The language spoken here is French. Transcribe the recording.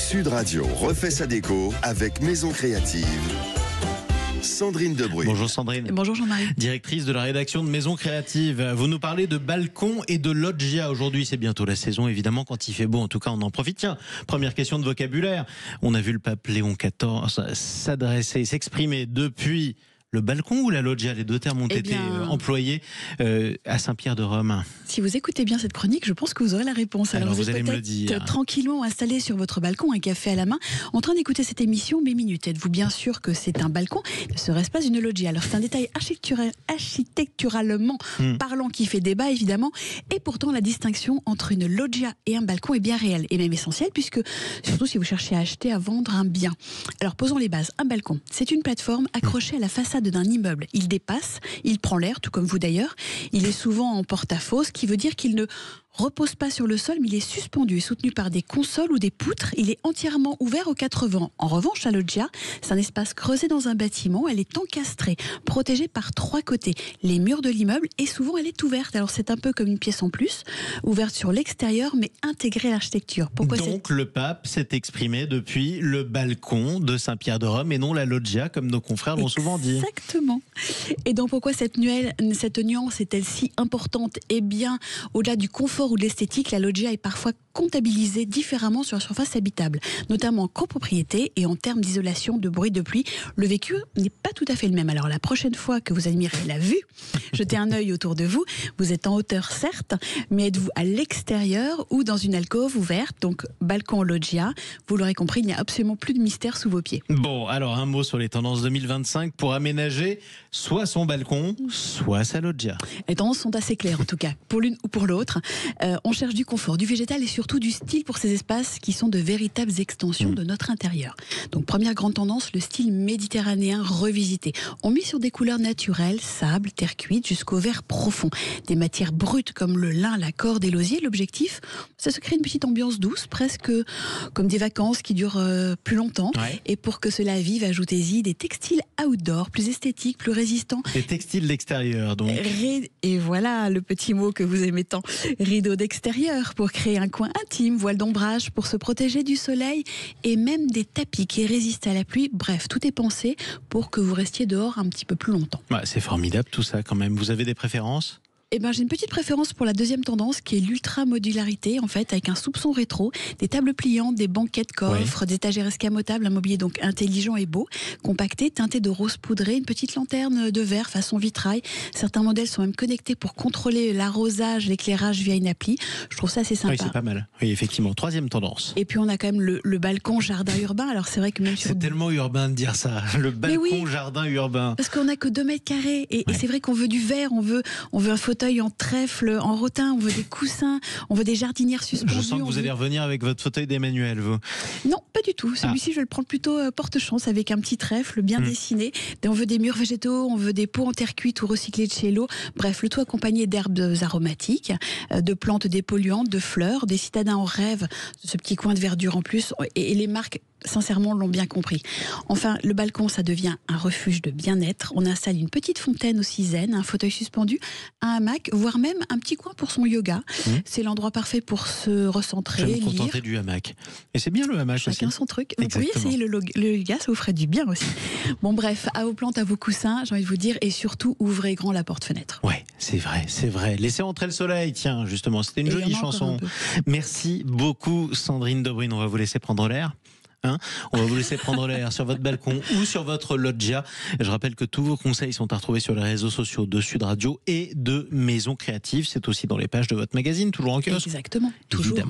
Sud Radio refait sa déco avec Maison Créative. Sandrine Debruyne. Bonjour Sandrine. Bonjour Jean-Marie. Directrice de la rédaction de Maison Créative. Vous nous parlez de balcon et de loggia. Aujourd'hui, c'est bientôt la saison, évidemment, quand il fait beau. En tout cas, on en profite. Tiens, première question de vocabulaire. On a vu le pape Léon XIV s'adresser, s'exprimer depuis le balcon ou la loggia. Les deux termes ont été employés à Saint-Pierre-de-Rome. Si vous écoutez bien cette chronique, je pense que vous aurez la réponse. Alors vous allez êtes me le dire. Tranquillement installé sur votre balcon, un café à la main, en train d'écouter cette émission, mais minute. Êtes-vous bien sûr que c'est un balcon? Ne serait-ce pas une loggia? Alors c'est un détail architecturalement parlant qui fait débat, évidemment. Et pourtant, la distinction entre une loggia et un balcon est bien réelle, et même essentielle, puisque, surtout si vous cherchez à acheter, à vendre un bien. Alors posons les bases. Un balcon, c'est une plateforme accrochée à la façade d'un immeuble. Il dépasse, il prend l'air, tout comme vous d'ailleurs. Il est souvent en porte-à-faux, ce qui veut dire qu'il ne repose pas sur le sol, mais il est suspendu et soutenu par des consoles ou des poutres. Il est entièrement ouvert aux quatre vents. En revanche, la loggia, c'est un espace creusé dans un bâtiment. Elle est encastrée, protégée par trois côtés, les murs de l'immeuble, et souvent elle est ouverte. Alors c'est un peu comme une pièce en plus, ouverte sur l'extérieur, mais intégrée à l'architecture. Pourquoi Donc le pape s'est exprimé depuis le balcon de Saint-Pierre-de-Rome et non la loggia, comme nos confrères l'ont souvent dit. Exactement. Et donc pourquoi cette nuance est-elle si importante? Eh bien, au-delà du confort ou de l'esthétique, la loggia est parfois comptabilisée différemment sur la surface habitable, notamment en copropriété et en termes d'isolation, de bruit, de pluie. Le vécu n'est pas tout à fait le même. Alors la prochaine fois que vous admirez la vue, jetez un œil autour de vous. Vous êtes en hauteur certes, mais êtes-vous à l'extérieur ou dans une alcôve ouverte? Donc balcon, loggia, vous l'aurez compris, il n'y a absolument plus de mystère sous vos pieds. Bon, alors un mot sur les tendances 2025 pour aménager soit son balcon, soit sa loggia. Les tendances sont assez claires en tout cas, pour l'une ou pour l'autre. On cherche du confort, du végétal et surtout du style pour ces espaces qui sont de véritables extensions de notre intérieur. Donc première grande tendance, le style méditerranéen revisité. On mise sur des couleurs naturelles, sable, terre cuite, jusqu'au vert profond. Des matières brutes comme le lin, la corde et l'osier. L'objectif, ça se crée une petite ambiance douce, presque comme des vacances qui durent plus longtemps. Ouais. Et pour que cela vive, ajoutez-y des textiles outdoor, plus esthétiques, plus résistants. Des textiles d'extérieur donc. Et voilà le petit mot que vous aimez tant. Rideaux d'extérieur pour créer un coin intime, voile d'ombrage pour se protéger du soleil et même des tapis qui résistent à la pluie. Bref, tout est pensé pour que vous restiez dehors un petit peu plus longtemps. Ouais, c'est formidable tout ça quand même. Vous avez des préférences ? Eh ben, j'ai une petite préférence pour la deuxième tendance qui est l'ultra-modularité, en fait, avec un soupçon rétro, des tables pliantes, des banquettes coffres, des étagères escamotables, un mobilier donc intelligent et beau, compacté, teinté de rose poudré, une petite lanterne de verre façon vitrail. Certains modèles sont même connectés pour contrôler l'arrosage, l'éclairage via une appli. Je trouve ça assez sympa. Oui, c'est pas mal. Oui, effectivement. Troisième tendance. Et puis on a quand même le balcon jardin urbain. Alors c'est vrai que même sur... C'est tellement urbain de dire ça. Le balcon jardin urbain. Parce qu'on n'a que 2 mètres carrés et c'est vrai qu'on veut du verre, on veut un fauteuil en trèfle, en rotin, on veut des coussins, on veut des jardinières suspendues. Je sens que vous allez revenir avec votre fauteuil d'Emmanuel, vous. Non, pas du tout. Celui-ci, je vais le prendre plutôt porte-chance avec un petit trèfle bien dessiné. On veut des murs végétaux, on veut des pots en terre cuite ou recyclés de chez l'eau. Bref, le tout accompagné d'herbes aromatiques, de plantes dépolluantes, de fleurs. Des citadins en rêvent de ce petit coin de verdure en plus. Et les marques sincèrement, l'ont bien compris. Enfin, le balcon, ça devient un refuge de bien-être. On installe une petite fontaine aussi zen, un fauteuil suspendu, un hamac, voire même un petit coin pour son yoga. C'est l'endroit parfait pour se recentrer, lire. Je vais me contenter du hamac. Et c'est bien le hamac aussi. Chacun son truc. Vous pourriez essayer le yoga, ça vous ferait du bien aussi. Bon bref, à vos plantes, à vos coussins, j'ai envie de vous dire, et surtout, ouvrez grand la porte-fenêtre. Ouais, c'est vrai, c'est vrai. Laissez entrer le soleil, tiens, justement, c'était une jolie chanson. Merci beaucoup Sandrine Debruyne, on va vous laisser prendre l'air. On va vous laisser prendre l'air sur votre balcon ou sur votre loggia. Je rappelle que tous vos conseils sont à retrouver sur les réseaux sociaux de Sud Radio et de Maison Créative. C'est aussi dans les pages de votre magazine, toujours en kiosque. Exactement, toujours. Évidemment.